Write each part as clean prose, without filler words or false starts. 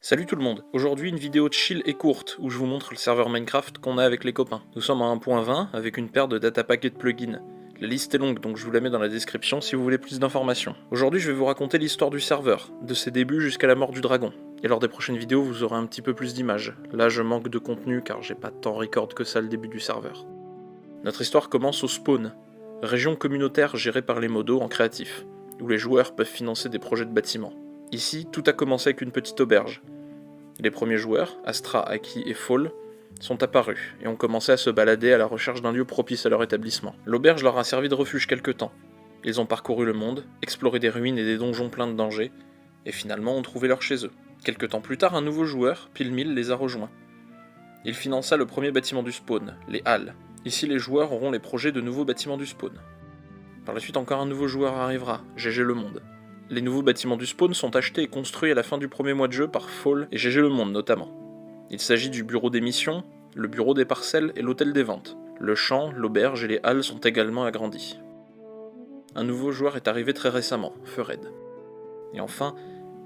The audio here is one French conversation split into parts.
Salut tout le monde, aujourd'hui une vidéo chill et courte où je vous montre le serveur Minecraft qu'on a avec les copains. Nous sommes à 1.20 avec une paire de datapack et de plugins. La liste est longue donc je vous la mets dans la description si vous voulez plus d'informations. Aujourd'hui je vais vous raconter l'histoire du serveur, de ses débuts jusqu'à la mort du dragon. Et lors des prochaines vidéos vous aurez un petit peu plus d'images. Là je manque de contenu car j'ai pas tant record que ça le début du serveur. Notre histoire commence au spawn, région communautaire gérée par les modos en créatif, où les joueurs peuvent financer des projets de bâtiments. Ici, tout a commencé avec une petite auberge. Les premiers joueurs, Astra, Aki et Fall, sont apparus et ont commencé à se balader à la recherche d'un lieu propice à leur établissement. L'auberge leur a servi de refuge quelque temps. Ils ont parcouru le monde, exploré des ruines et des donjons pleins de dangers, et finalement ont trouvé leur chez eux. Quelque temps plus tard, un nouveau joueur, Pilmil, les a rejoints. Il finança le premier bâtiment du spawn, les Halles. Ici, les joueurs auront les projets de nouveaux bâtiments du spawn. Par la suite, encore un nouveau joueur arrivera, GG Le Monde. Les nouveaux bâtiments du spawn sont achetés et construits à la fin du premier mois de jeu par Fall et GG Le Monde notamment. Il s'agit du bureau des missions, le bureau des parcelles et l'hôtel des ventes. Le champ, l'auberge et les halles sont également agrandis. Un nouveau joueur est arrivé très récemment, Fered. Et enfin,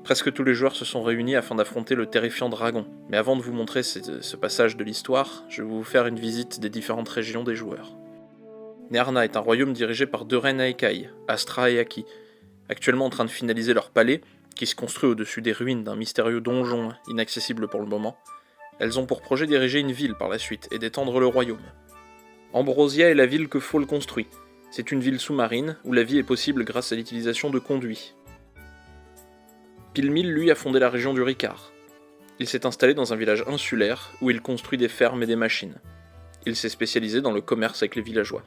presque tous les joueurs se sont réunis afin d'affronter le terrifiant dragon. Mais avant de vous montrer ce passage de l'histoire, je vais vous faire une visite des différentes régions des joueurs. Nearna est un royaume dirigé par deux reines Aekai, Astra et Aki, actuellement en train de finaliser leur palais, qui se construit au-dessus des ruines d'un mystérieux donjon inaccessible pour le moment. Elles ont pour projet d'ériger une ville par la suite et d'étendre le royaume. Ambrosia est la ville que Fall construit. C'est une ville sous-marine où la vie est possible grâce à l'utilisation de conduits. Pilmil, lui, a fondé la région du Ricard. Il s'est installé dans un village insulaire où il construit des fermes et des machines. Il s'est spécialisé dans le commerce avec les villageois.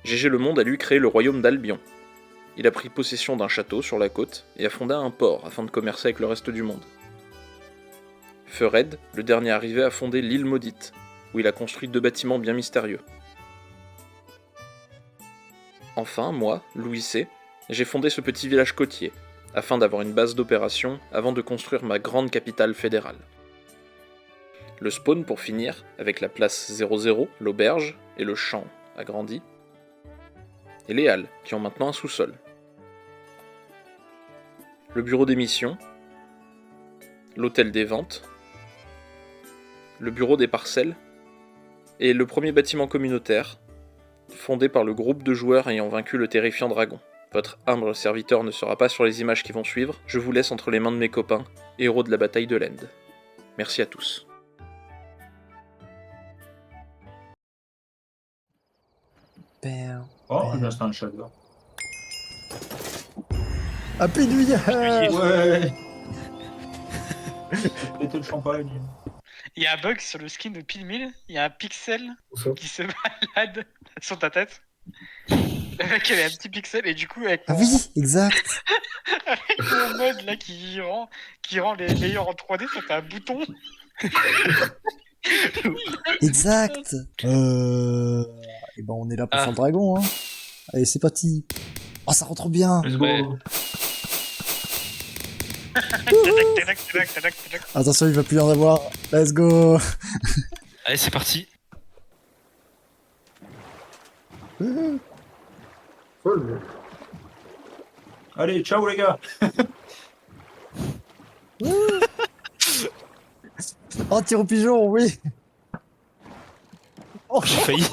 GG Le Monde a lui créé le royaume d'Albion. Il a pris possession d'un château sur la côte et a fondé un port afin de commercer avec le reste du monde. Fered, le dernier arrivé, a fondé l'île Maudite, où il a construit deux bâtiments bien mystérieux. Enfin, moi, Louis C., j'ai fondé ce petit village côtier, afin d'avoir une base d'opération avant de construire ma grande capitale fédérale. Le spawn pour finir, avec la place 00, l'auberge et le champ agrandi, et les halles, qui ont maintenant un sous-sol. Le bureau des missions, l'hôtel des ventes, le bureau des parcelles, et le premier bâtiment communautaire, fondé par le groupe de joueurs ayant vaincu le terrifiant dragon. Votre humble serviteur ne sera pas sur les images qui vont suivre, je vous laisse entre les mains de mes copains, héros de la bataille de l'End. Merci à tous. Oh, un instant de chaleur. Happy New Year! Ouais. Péter le champagne. Il y a un bug sur le skin de Pilmil, il y a un pixel qui se balade sur ta tête. Le mec avait un petit pixel et du coup avec Ah mon, oui, exact! avec mon mode là qui rend les layers en 3D, ça fait un bouton. Exact! Et ben on est là pour faire le dragon, hein. Allez, c'est parti! Oh, ça rentre bien! Let's go. Ouais. Tac. Attention, il va plus y en avoir. Let's go! Allez, c'est parti. Allez, ciao les gars. Oh, tir au pigeon, oui! Oh, J'ai failli.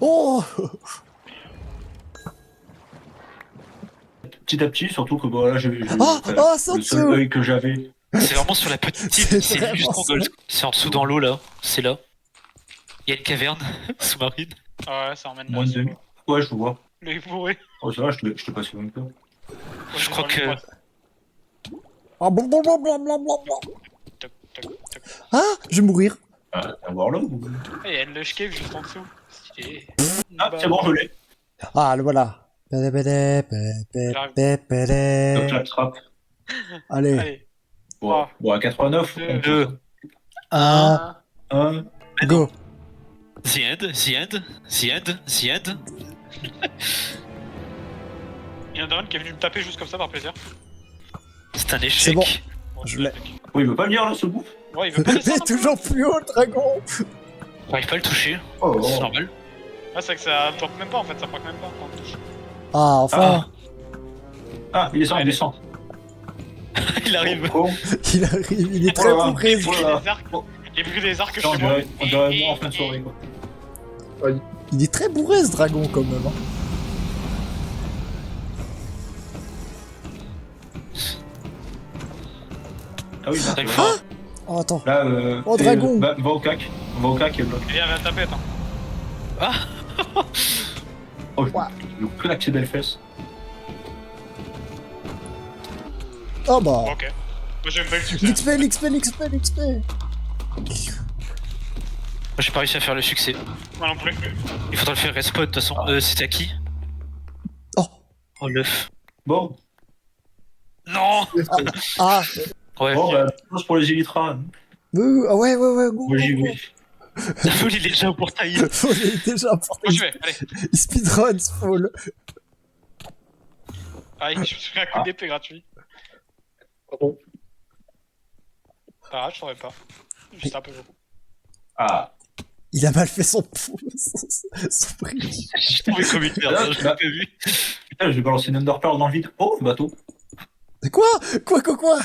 oh! Petit à petit, surtout que bon, là, j'ai Ça le seul œil que j'avais. C'est vraiment sur la petite. C'est C'est vraiment juste en ça. gold. C'est en dessous dans l'eau là. C'est là. Il y a une caverne sous-marine. Ouais, ça emmène Moins de demi. Ouais, je vois. le bourré. Oh, ça va, je te passe même pas. Je crois que. Ah, blablabla. Toc. Ah, je vais mourir. Ah, à voir là ou... Et il y a une lush cave juste en dessous. Stylé. Ah, c'est bon, je l'ai. Ah, le voilà. Donc la trappe. Allez. Allez. Bon, bon à 89. Deux. 1, 1. go. The end. Il y en a un qui est venu me taper juste comme ça par plaisir. C'est un C'est échec. bon. Bon, Je l'ai. Oh, il veut pas venir là, ce bouffe. Ouais, il veut pas descendre. Mais toujours plus haut, le dragon! J'arrive pas à le toucher. Oh, C'est normal. Ah, c'est vrai que ça tourne même pas en fait, ça proc même pas. Ah, enfin. Ah, il descend, il descend. Il arrive. Oh, Il arrive, il est très Voilà. bourré. J'ai pris des arcs. J'ai pris des arcs on chez moi. dirait moi en fin de soirée, quoi. Il est très bourré ce dragon quand même. Hein. Ah oui, T'as le là, fort. Oh, attends. là Oh, dragon. va au cac. On va au cac et bloque. Viens, viens taper, attends. Oh, Ouah. le claque ses belles fesses. Oh bah. Ok. Moi j'aime pas le succès. L'XP, l'XP, l'XP, l'XP. Moi, j'ai pas réussi à faire le succès. Moi non plus. Il faudra le faire respawn de toute façon. C'était à qui? Oh. Oh l'œuf. Bon, Non. Ah. Ouais. bon, bah, chose pour les Elytras. Ah ouais, ouais, ouais, go. Moi, j'y go, go. vais. La foule, il est déjà au portail. Fall est déjà porté. Moi je vais, allez. Il speedruns Fall. Ah, je me suis pris un coup d'épée gratuit. Ah, je saurais pas. Juste un peu beaucoup. Ah. Il a mal fait son son bridge. J'ai trouvé comme une merde, je l'ai pas vu. Putain, je vais balancer une Underpearl dans le vide. Oh, le bateau. Quoi? Quoi?